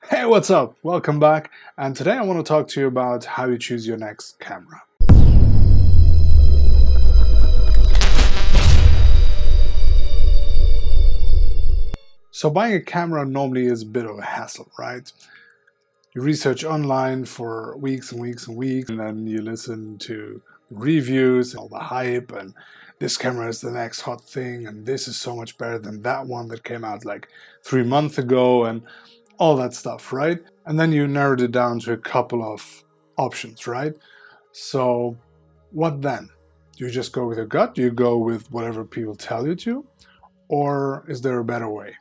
Hey, what's up? Welcome back. And today I want to talk to you about how you choose your next camera. So buying a camera normally is a bit of a hassle, right? You research online for weeks and weeks and weeks, and then you listen to reviews and all the hype, and this camera is the next hot thing, and this is so much better than that one that came out like 3 months ago, and all that stuff, right? And then you narrowed it down to a couple of options, right? So what then? Do you just go with your gut? Do you go with whatever people tell you to? Or is there a better way?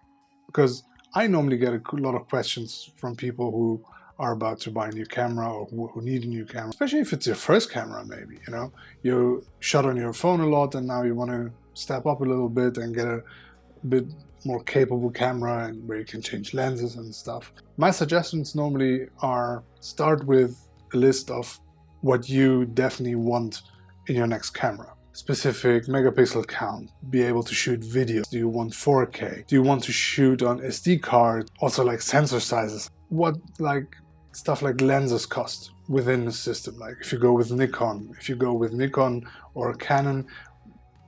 Because I normally get a lot of questions from people who are about to buy a new camera or who need a new camera, especially if it's your first camera, maybe, you shot on your phone a lot and now you want to step up a little bit and get a bit more capable camera and where you can change lenses and stuff. My suggestions normally are start with a list of what you definitely want in your next camera. Specific megapixel count, be able to shoot videos. Do you want 4K? Do you want to shoot on SD card? Also like sensor sizes. What like stuff like lenses cost within the system. Like if you go with Nikon or Canon,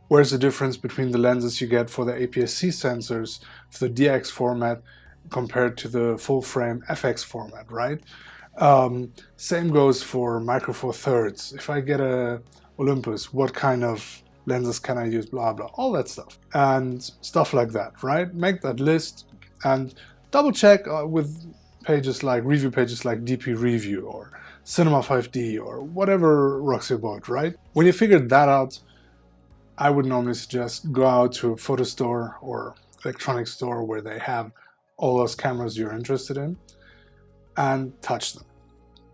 where's the difference between the lenses you get for the APS-C sensors, for the DX format, compared to the full-frame FX format, right? Same goes for Micro Four Thirds. If I get a Olympus, what kind of lenses can I use, blah, blah, all that stuff. And stuff like that, right? Make that list and double check with pages like review pages like DP Review or Cinema 5D or whatever rocks your boat, right? When you figure that out, I would normally suggest go out to a photo store or electronics store where they have all those cameras you're interested in and touch them.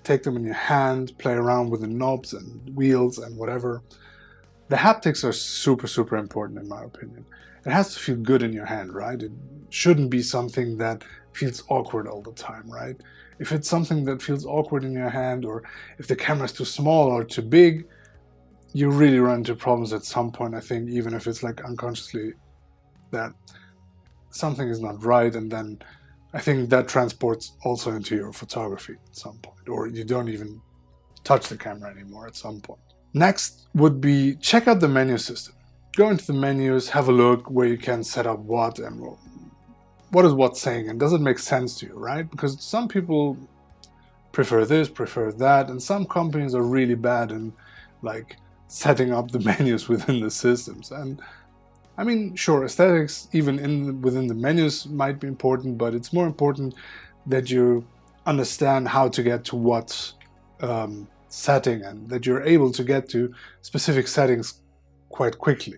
Take them in your hand, play around with the knobs and wheels and whatever. The haptics are super, super important in my opinion. It has to feel good in your hand, right? It shouldn't be something that feels awkward all the time, right? If it's something that feels awkward in your hand, or if the camera is too small or too big, you really run into problems at some point, I think, even if it's like unconsciously that something is not right, and then I think that transports also into your photography at some point, or you don't even touch the camera anymore at some point. Next would be check out the menu system. Go into the menus, have a look where you can set up what and what is what saying, and does it make sense to you, right? Because some people prefer this, prefer that, and some companies are really bad in like setting up the menus within the systems. And I mean, sure, aesthetics even within the menus might be important, but it's more important that you understand how to get to what setting, and that you're able to get to specific settings quite quickly.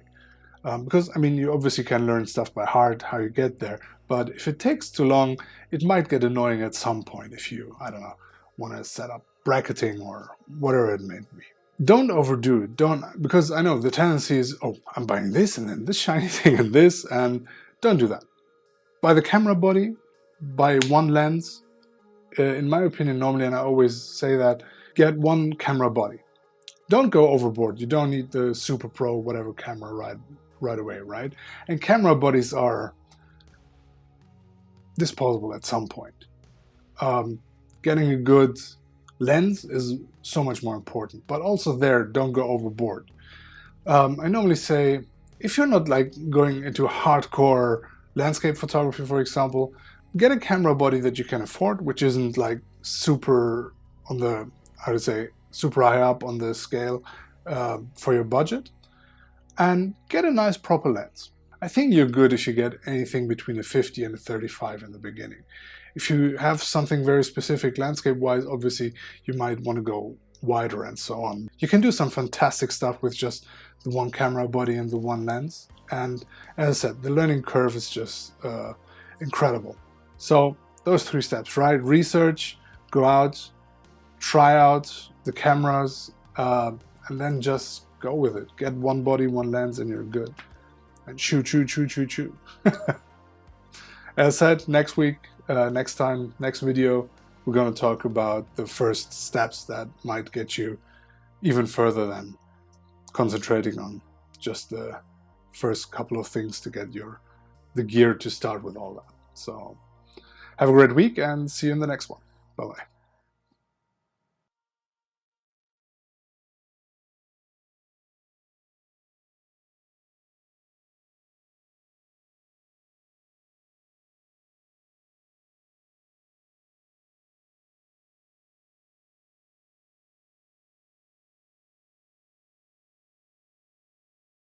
Because, I mean, you obviously can learn stuff by heart, how you get there, but if it takes too long, it might get annoying at some point if you, I don't know, want to set up bracketing or whatever it may be. Don't overdo it, because I know the tendency is, oh, I'm buying this and then this shiny thing and this, and don't do that. Buy the camera body, buy one lens. In my opinion, normally, and I always say that, get one camera body. Don't go overboard. You don't need the Super Pro whatever camera right away, right? And camera bodies are disposable at some point. Getting a good lens is so much more important, but also there, don't go overboard. I normally say, if you're not like going into hardcore landscape photography, for example, get a camera body that you can afford, which isn't like super on the, I would say, super high up on the scale for your budget, and get a nice proper lens. I think you're good if you get anything between a 50 and a 35 in the beginning. If you have something very specific landscape-wise, obviously you might want to go wider and so on. You can do some fantastic stuff with just the one camera body and the one lens. And as I said, the learning curve is just incredible. So those 3 steps, right? Research, go out, try out the cameras, and then just go with it. Get one body, one lens, and you're good. And shoot. As I said, next week, next video, we're going to talk about the first steps that might get you even further than concentrating on just the first couple of things to get the gear to start with all that. So Have a great week and see you in the next one. Bye-bye.